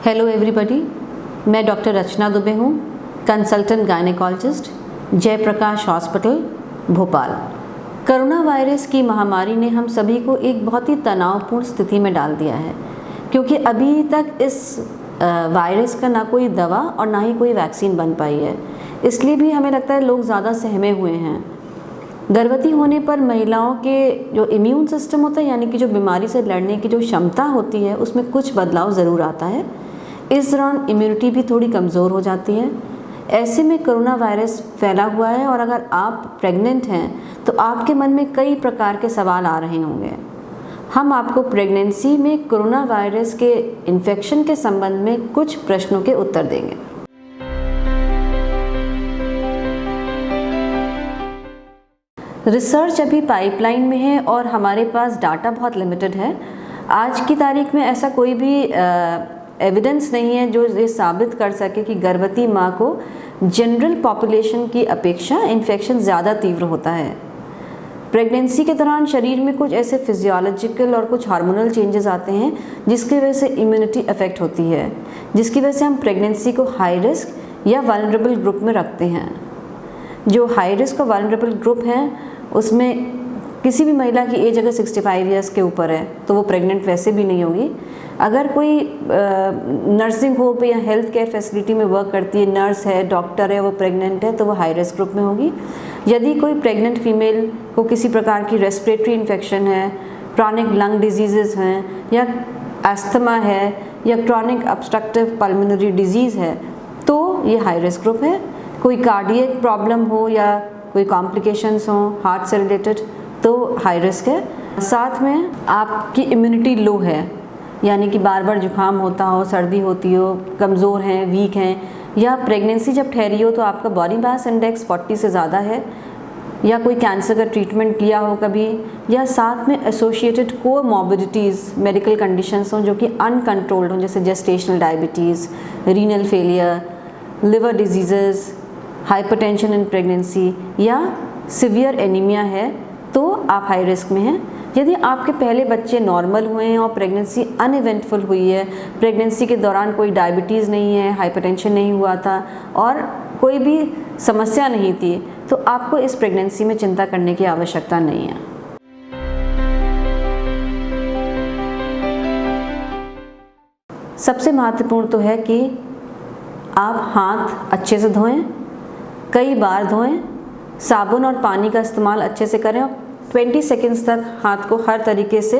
Hello everybody, मैं doctor Rachna Dubey हूँ, consultant gynaecologist, Jayaprakash hospital Bhopal. Corona virus की महामारी ने हम सभी को एक बहुत ही तनावपूर्ण स्थिति में डाल दिया है, क्योंकि अभी तक इस वायरस का ना कोई दवा और ना ही कोई वैक्सीन बन पाई है। इसलिए भी हमें लगता है लोग ज़्यादा सहमे हुए हैं। गर्भवती होने पर महिलाओं के जो इम्यून सिस्टम होता है, यानी कि जो बीमारी से लड़ने की जो क्षमता होती है, उसमें कुछ बदलाव ज़रूर आता है। इस दौरान इम्यूनिटी भी थोड़ी कमज़ोर हो जाती है। ऐसे में कोरोना वायरस फैला हुआ है और अगर आप प्रेग्नेंट हैं तो आपके मन में कई प्रकार के सवाल आ रहे होंगे। हम आपको प्रेगनेंसी में कोरोना वायरस के इन्फेक्शन के संबंध में कुछ प्रश्नों के उत्तर देंगे। रिसर्च अभी पाइपलाइन में है और हमारे पास डाटा बहुत लिमिटेड है। आज की तारीख में ऐसा कोई भी एविडेंस नहीं है जो ये साबित कर सके कि गर्भवती माँ को जनरल पॉपुलेशन की अपेक्षा इन्फेक्शन ज़्यादा तीव्र होता है। प्रेगनेंसी के दौरान शरीर में कुछ ऐसे फिजियोलॉजिकल और कुछ हार्मोनल चेंजेस आते हैं जिसकी वजह से इम्यूनिटी अफेक्ट होती है, जिसकी वजह से हम प्रेगनेंसी को हाई रिस्क या वल्नरेबल ग्रुप में रखते हैं। जो हाई रिस्क और वल्नरेबल ग्रुप हैं उसमें किसी भी महिला की एज अगर 65 ईयर्स के ऊपर है तो वो प्रेग्नेंट वैसे भी नहीं होगी। अगर कोई नर्सिंग होम या हेल्थ केयर फैसिलिटी में वर्क करती है, नर्स है, डॉक्टर है, वो प्रेग्नेंट है तो वो हाई रिस्क ग्रुप में होगी। यदि कोई प्रेग्नेंट फीमेल को किसी प्रकार की रेस्पिरेटरी इन्फेक्शन है, क्रॉनिक लंग डिजीज़ हैं या अस्थमा है या क्रॉनिक ऑब्स्ट्रक्टिव पल्मोनरी डिजीज़ है तो ये हाई रिस्क ग्रुप है। कोई कार्डियक प्रॉब्लम हो या कोई कॉम्प्लिकेशंस हों हार्ट से रिलेटेड तो हाई रिस्क है। साथ में आपकी इम्यूनिटी लो है, यानी कि बार बार जुकाम होता हो, सर्दी होती हो, कमज़ोर हैं, वीक हैं, या प्रेगनेंसी जब ठहरी हो तो आपका बॉडी मास इंडेक्स 40 से ज़्यादा है, या कोई कैंसर का ट्रीटमेंट लिया हो कभी, या साथ में एसोसिएटेड कोमॉर्बिडिटीज़ मेडिकल कंडीशंस हों जो कि अनकंट्रोल्ड हों, जैसे gestational diabetes, renal failure, liver disease, hypertension in pregnancy या सिवियर एनीमिया है तो आप हाई रिस्क में हैं। यदि आपके पहले बच्चे नॉर्मल हुए हैं और प्रेगनेंसी अनइवेंटफुल हुई है, प्रेगनेंसी के दौरान कोई डायबिटीज़ नहीं है, हाइपरटेंशन नहीं हुआ था और कोई भी समस्या नहीं थी, तो आपको इस प्रेगनेंसी में चिंता करने की आवश्यकता नहीं है। सबसे महत्वपूर्ण तो है कि आप हाथ अच्छे से धोएं, कई बार धोएं, साबुन और पानी का इस्तेमाल अच्छे से करें और 20 सेकेंड्स तक हाथ को हर तरीके से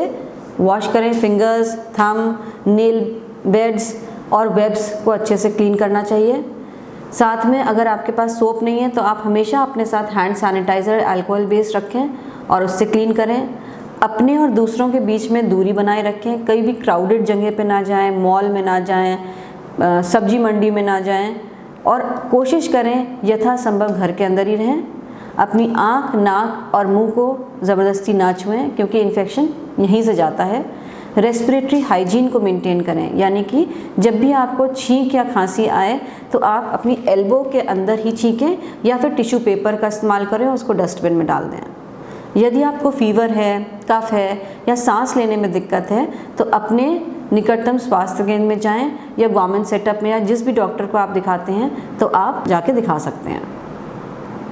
वॉश करें। फिंगर्स, थंब, नेल बेड्स और वेब्स को अच्छे से क्लीन करना चाहिए। साथ में अगर आपके पास सोप नहीं है तो आप हमेशा अपने साथ हैंड सैनिटाइज़र अल्कोहल बेस्ड रखें और उससे क्लीन करें। अपने और दूसरों के बीच में दूरी बनाए रखें, कहीं भी क्राउडेड जगह पे ना जाएं, मॉल में ना जाएं, सब्जी मंडी में ना जाएं और कोशिश करें यथासंभव घर के अंदर ही रहें। अपनी आँख, नाक और मुंह को ज़बरदस्ती ना छुएं क्योंकि इन्फेक्शन यहीं से जाता है। रेस्पिरेटरी हाइजीन को मेंटेन करें, यानी कि जब भी आपको छींक या खांसी आए तो आप अपनी एल्बो के अंदर ही छींकें या फिर टिश्यू पेपर का इस्तेमाल करें और उसको डस्टबिन में डाल दें। यदि आपको फीवर है, कफ है या सांस लेने में दिक्कत है तो अपने निकटतम स्वास्थ्य केंद्र में जाएं या गवर्नमेंट सेटअप में या जिस भी डॉक्टर को आप दिखाते हैं तो आप जाके दिखा सकते हैं।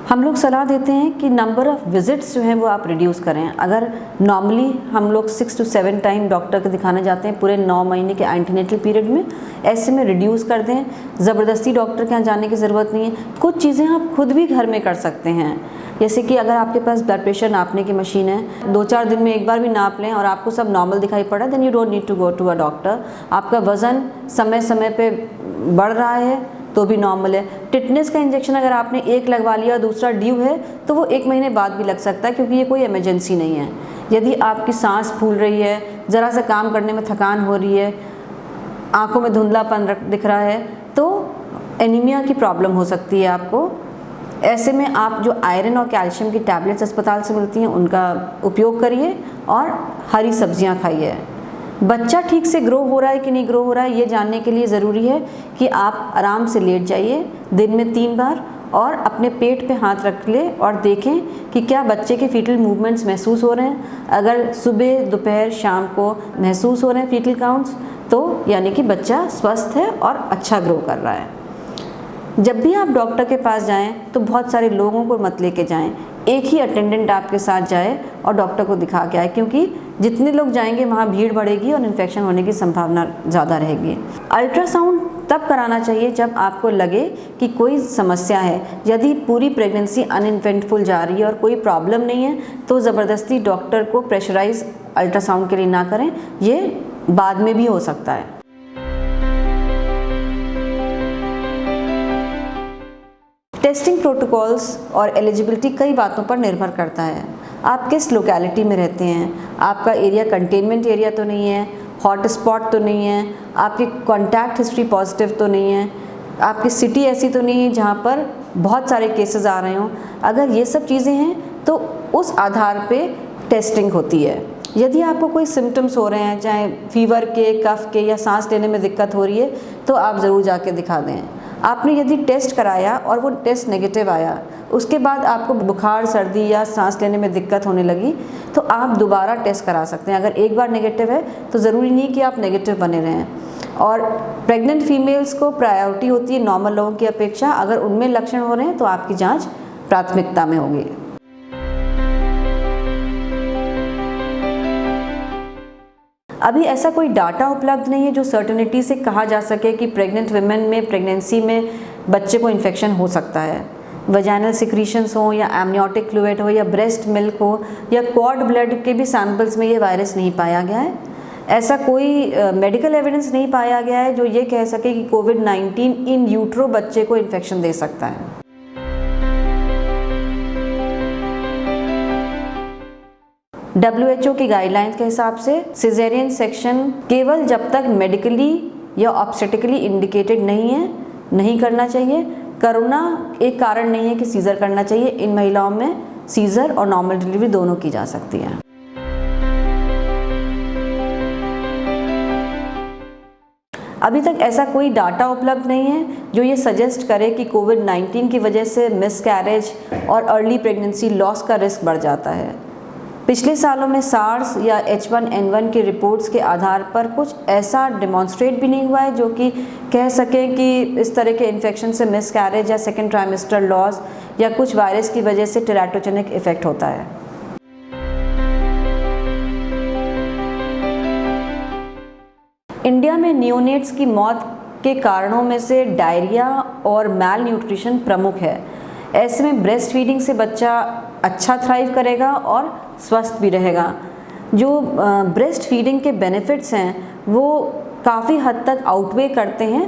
हम लोग सलाह देते हैं कि नंबर ऑफ़ विज़िट्स जो हैं वो आप रिड्यूस करें। अगर नॉर्मली हम लोग 6 to 7 टाइम डॉक्टर को दिखाने जाते हैं पूरे 9 महीने के एंटीनेटल पीरियड में, ऐसे में रिड्यूस कर दें। ज़बरदस्ती डॉक्टर के यहाँ जाने की ज़रूरत नहीं है। कुछ चीज़ें आप खुद भी घर में कर सकते हैं, जैसे कि अगर आपके पास ब्लड प्रेशर नापने की मशीन है, 2-4 दिन में एक बार भी नाप लें और आपको सब नॉर्मल दिखाई पड़ा, then you don't need to go to a doctor. आपका वज़न समय समय पे बढ़ रहा है तो भी नॉर्मल है। टिटनेस का इंजेक्शन अगर आपने एक लगवा लिया और दूसरा ड्यू है तो वो 1 महीने बाद भी लग सकता है, क्योंकि ये कोई इमरजेंसी नहीं है। यदि आपकी सांस फूल रही है, ज़रा सा काम करने में थकान हो रही है, आँखों में धुंधलापन दिख रहा है तो एनीमिया की प्रॉब्लम हो सकती है आपको। ऐसे में आप जो आयरन और कैल्शियम की टैबलेट्स अस्पताल से मिलती हैं उनका उपयोग करिए और हरी सब्जियां खाइए। बच्चा ठीक से ग्रो हो रहा है कि नहीं ग्रो हो रहा है ये जानने के लिए ज़रूरी है कि आप आराम से लेट जाइए दिन में 3 बार और अपने पेट पे हाथ रख ले और देखें कि क्या बच्चे के फीटल मूवमेंट्स महसूस हो रहे हैं। अगर सुबह, दोपहर, शाम को महसूस हो रहे हैं फीटल काउंट्स तो यानी कि बच्चा स्वस्थ है और अच्छा ग्रो कर रहा है। जब भी आप डॉक्टर के पास जाएं तो बहुत सारे लोगों को मत लेके जाएं, एक ही अटेंडेंट आपके साथ जाए और डॉक्टर को दिखा के आए, क्योंकि जितने लोग जाएंगे वहाँ भीड़ बढ़ेगी और इन्फेक्शन होने की संभावना ज़्यादा रहेगी। अल्ट्रासाउंड तब कराना चाहिए जब आपको लगे कि कोई समस्या है। यदि पूरी प्रेगनेंसी अनइवेंटफुल जा रही है और कोई प्रॉब्लम नहीं है तो ज़बरदस्ती डॉक्टर को प्रेशराइज अल्ट्रासाउंड के लिए ना करें, ये बाद में भी हो सकता है। टेस्टिंग प्रोटोकॉल्स और एलिजिबिलिटी कई बातों पर निर्भर करता है। आप किस लोकेलिटी में रहते हैं, आपका एरिया कंटेनमेंट एरिया तो नहीं है, हॉट स्पॉट तो नहीं है, आपकी कॉन्टैक्ट हिस्ट्री पॉजिटिव तो नहीं है, आपकी सिटी ऐसी तो नहीं है जहाँ पर बहुत सारे केसेस आ रहे हों। अगर ये सब चीज़ें हैं तो उस आधार पे टेस्टिंग होती है। यदि आपको कोई सिम्टम्स हो रहे हैं, चाहे फीवर के, कफ के या सांस लेने में दिक्कत हो रही है, तो आप ज़रूर जाके दिखा दें। आपने यदि टेस्ट कराया और वो टेस्ट नेगेटिव आया, उसके बाद आपको बुखार, सर्दी या सांस लेने में दिक्कत होने लगी, तो आप दोबारा टेस्ट करा सकते हैं। अगर एक बार नेगेटिव है तो ज़रूरी नहीं कि आप नेगेटिव बने रहें। और प्रेग्नेंट फीमेल्स को प्रायोरिटी होती है नॉर्मल लोगों की अपेक्षा। अगर उनमें लक्षण हो रहे हैं तो आपकी जांच प्राथमिकता में होगी। अभी ऐसा कोई डाटा उपलब्ध नहीं है जो सर्टेनिटी से कहा जा सके कि प्रेग्नेंट वुमेन में प्रेगनेंसी में बच्चे को इन्फेक्शन हो सकता है। वजाइनल सिक्रीशंस हो या एमनियोटिक फ्लूइड हो या ब्रेस्ट मिल्क हो या कॉर्ड ब्लड के भी सैंपल्स में ये वायरस नहीं पाया गया है। ऐसा कोई मेडिकल एविडेंस नहीं पाया गया है जो ये कह सके कि कोविड-19 इन यूट्रो बच्चे को इन्फेक्शन दे सकता है। WHO की गाइडलाइंस के हिसाब से सिजेरियन सेक्शन केवल जब तक मेडिकली या ऑब्स्टेटिकली इंडिकेटेड नहीं है, नहीं करना चाहिए। कोरोना एक कारण नहीं है कि सीज़र करना चाहिए। इन महिलाओं में सीज़र और नॉर्मल डिलीवरी दोनों की जा सकती है। अभी तक ऐसा कोई डाटा उपलब्ध नहीं है जो ये सजेस्ट करे कि कोविड-19 की वजह से मिसकैरेज और अर्ली प्रेगनेंसी लॉस का रिस्क बढ़ जाता है। पिछले सालों में सार्स या H1N1 की रिपोर्ट्स के आधार पर कुछ ऐसा डेमॉन्स्ट्रेट भी नहीं हुआ है जो कि कह सकें कि इस तरह के इन्फेक्शन से मिसकैरेज या सेकेंड ट्राइमेस्टर लॉस या कुछ वायरस की वजह से टेराटोजेनिक इफेक्ट होता है। इंडिया में नियोनेट्स की मौत के कारणों में से डायरिया और मैल न्यूट्रिशन प्रमुख है। ऐसे में ब्रेस्ट फीडिंग से बच्चा अच्छा थ्राइव करेगा और स्वस्थ भी रहेगा। जो ब्रेस्ट फीडिंग के बेनिफिट्स हैं वो काफ़ी हद तक आउटवे करते हैं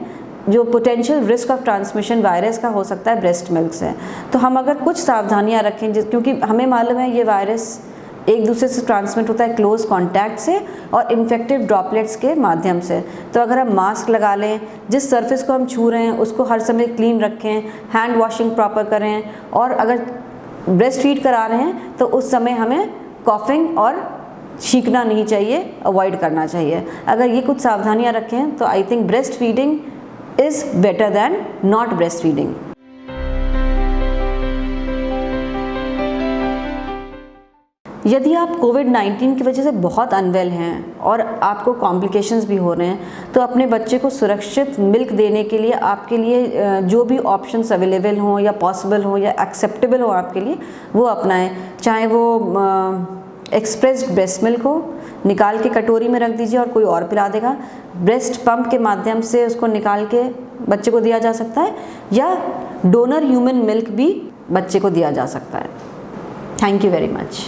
जो potential risk of transmission virus का हो सकता है ब्रेस्ट मिल्क से। तो हम अगर कुछ सावधानियां रखें, क्योंकि हमें मालूम है ये वायरस एक दूसरे से ट्रांसमिट होता है क्लोज कांटेक्ट से और इन्फेक्टिव ड्रॉपलेट्स के माध्यम से। तो अगर हम मास्क लगा लें, जिस सरफेस को हम छू रहे हैं उसको हर समय क्लीन रखें, हैंड वॉशिंग प्रॉपर करें, और अगर ब्रेस्ट फीड करा रहे हैं तो उस समय हमें कॉफिंग और छींकना नहीं चाहिए, अवॉइड करना चाहिए। अगर ये कुछ सावधानियां रखें तो I think breast feeding is better than not breast feeding. यदि आप कोविड-19 की वजह से बहुत अनवेल हैं और आपको कॉम्प्लिकेशंस भी हो रहे हैं तो अपने बच्चे को सुरक्षित मिल्क देने के लिए आपके लिए जो भी ऑप्शंस अवेलेबल हों या पॉसिबल हो या एक्सेप्टेबल हो आपके लिए वो अपनाएं। चाहे वो एक्सप्रेस्ड ब्रेस्ट मिल्क हो, निकाल के कटोरी में रख दीजिए और कोई और पिला देगा। ब्रेस्ट पंप के माध्यम से उसको निकाल के बच्चे को दिया जा सकता है, या डोनर ह्यूमन मिल्क भी बच्चे को दिया जा सकता है। Thank you very much.